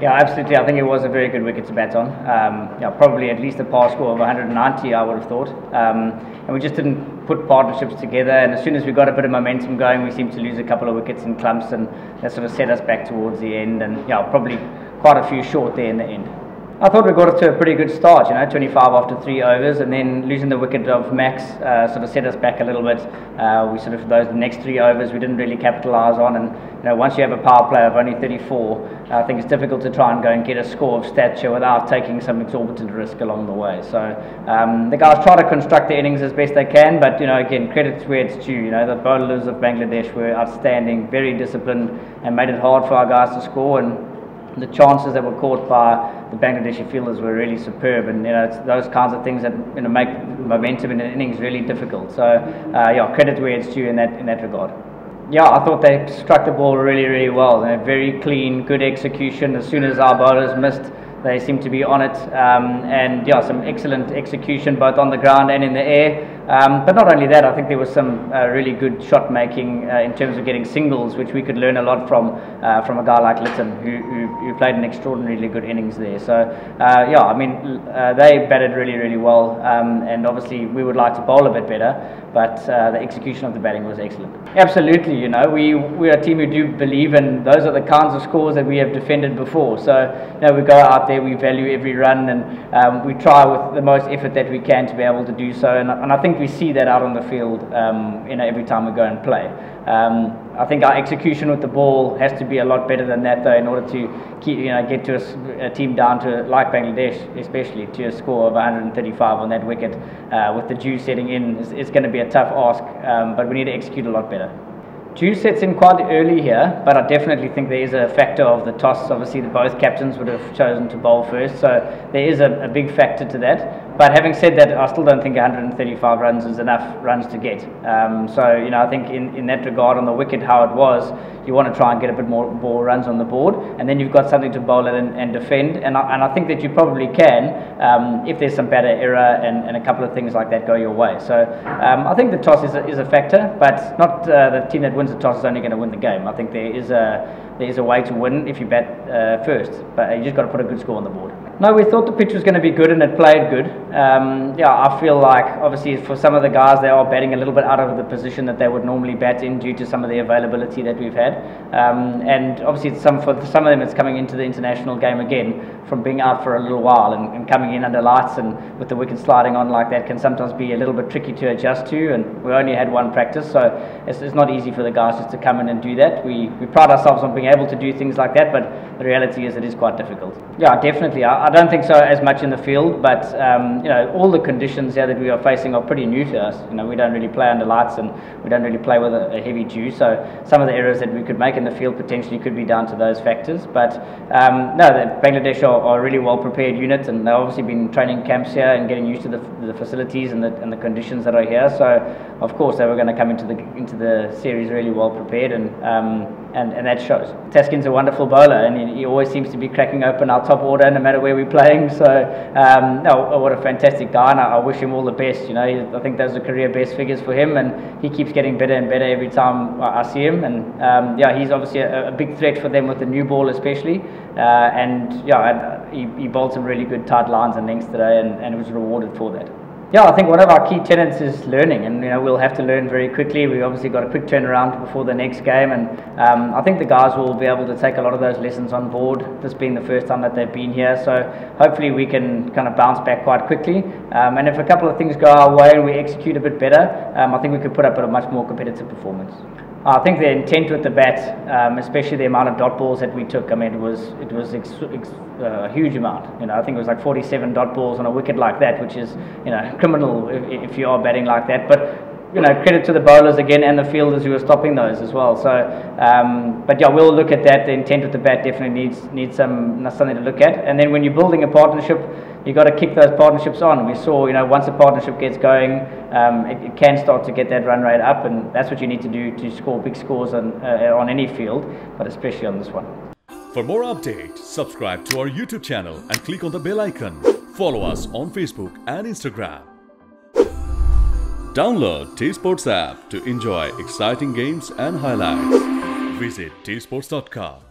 Yeah, absolutely. I think it was a very good wicket to bat on. Yeah, probably at least a par score of 190, I would have thought. And we just didn't put partnerships together. And as soon as we got a bit of momentum going, we seemed to lose a couple of wickets in clumps, and that sort of set us back towards the end. And yeah, probably quite a few short there in the end. I thought we got off to a pretty good start, 25 after 3 overs, and then losing the wicket of Max sort of set us back a little bit. We sort of, the next 3 overs we didn't really capitalise on, and once you have a power play of only 34, I think it's difficult to try and go and get a score of stature without taking some exorbitant risk along the way. So the guys try to construct the innings as best they can, but again, credit where it's due. The bowlers of Bangladesh were outstanding, very disciplined, and made it hard for our guys to score. And the chances that were caught by the Bangladeshi fielders were really superb, and it's those kinds of things that make momentum in an innings really difficult. So yeah, credit where it's due in that regard. Yeah, I thought they struck the ball really, really well. Very clean, good execution. As soon as our bowlers missed, they seemed to be on it, and yeah, some excellent execution both on the ground and in the air. But not only that, I think there was some really good shot making in terms of getting singles, which we could learn a lot from a guy like Litton, who played an extraordinarily good innings there. So yeah, I mean, they batted really, really well, and obviously we would like to bowl a bit better, but the execution of the batting was excellent. Absolutely, we are a team who do believe, and those are the kinds of scores that we have defended before. So we go out there, we value every run, and we try with the most effort that we can to be able to do so. And I think we see that out on the field, every time we go and play. I think our execution with the ball has to be a lot better than that, though, in order to keep, get to a team down to, like Bangladesh, especially to a score of 135 on that wicket. With the dew setting in, it's going to be a tough ask, but we need to execute a lot better. Dew sets in quite early here, but I definitely think there is a factor of the toss. Obviously, both captains would have chosen to bowl first, so there is a big factor to that. But having said that, I still don't think 135 runs is enough runs to get. So, I think in that regard, on the wicket, how it was, you want to try and get a bit more ball runs on the board, and then you've got something to bowl at and defend. And I think that you probably can, if there's some batter error and a couple of things like that go your way. So I think the toss is a factor, but not the team that wins the toss is only going to win the game. I think there is a way to win if you bat first, but you just got to put a good score on the board. No, we thought the pitch was going to be good, and it played good. Yeah, I feel like obviously for some of the guys, they are batting a little bit out of the position that they would normally bat in due to some of the availability that we've had. And obviously for some of them, it's coming into the international game again from being out for a little while and coming in under lights, and with the wicket sliding on like that can sometimes be a little bit tricky to adjust to. And we only had one practice, so it's not easy for the guys just to come in and do that. We pride ourselves on being able to do things like that, but the reality is it is quite difficult. Yeah, definitely. I don't think so as much in the field, but all the conditions here that we are facing are pretty new to us. We don't really play under lights, and we don't really play with a heavy dew, so some of the errors that we could make in the field potentially could be down to those factors. But no, the Bangladesh are a really well prepared unit, and they've obviously been training camps here and getting used to the facilities and the conditions that are here. So of course they were going to come into the series really well prepared, and that shows. Taskin's a wonderful bowler, and he always seems to be cracking open our top order no matter where we're playing. So no, what a fantastic guy, and I wish him all the best. I think those are career best figures for him, and he keeps getting better and better every time I see him. And yeah, he's obviously a big threat for them with the new ball especially. And yeah, he bowled some really good tight lines and lengths today, and was rewarded for that. Yeah, I think one of our key tenets is learning, and we'll have to learn very quickly. We've obviously got a quick turnaround before the next game, and I think the guys will be able to take a lot of those lessons on board, this being the first time that they've been here. So hopefully we can kind of bounce back quite quickly, and if a couple of things go our way and we execute a bit better, I think we could put up a much more competitive performance. I think the intent with the bat, especially the amount of dot balls that we took, I mean, it was a huge amount. I think it was like 47 dot balls on a wicket like that, which is criminal if you are batting like that. But credit to the bowlers again and the fielders who are stopping those as well. So, but yeah, we'll look at that. The intent with the bat definitely needs something to look at. And then when you're building a partnership, you've got to kick those partnerships on. We saw, once a partnership gets going, it can start to get that run rate up, and that's what you need to do to score big scores on any field, but especially on this one. For more updates, subscribe to our YouTube channel and click on the bell icon. Follow us on Facebook and Instagram. Download 𝗃 Sports app to enjoy exciting games and highlights. Visit 𝗃sports.com.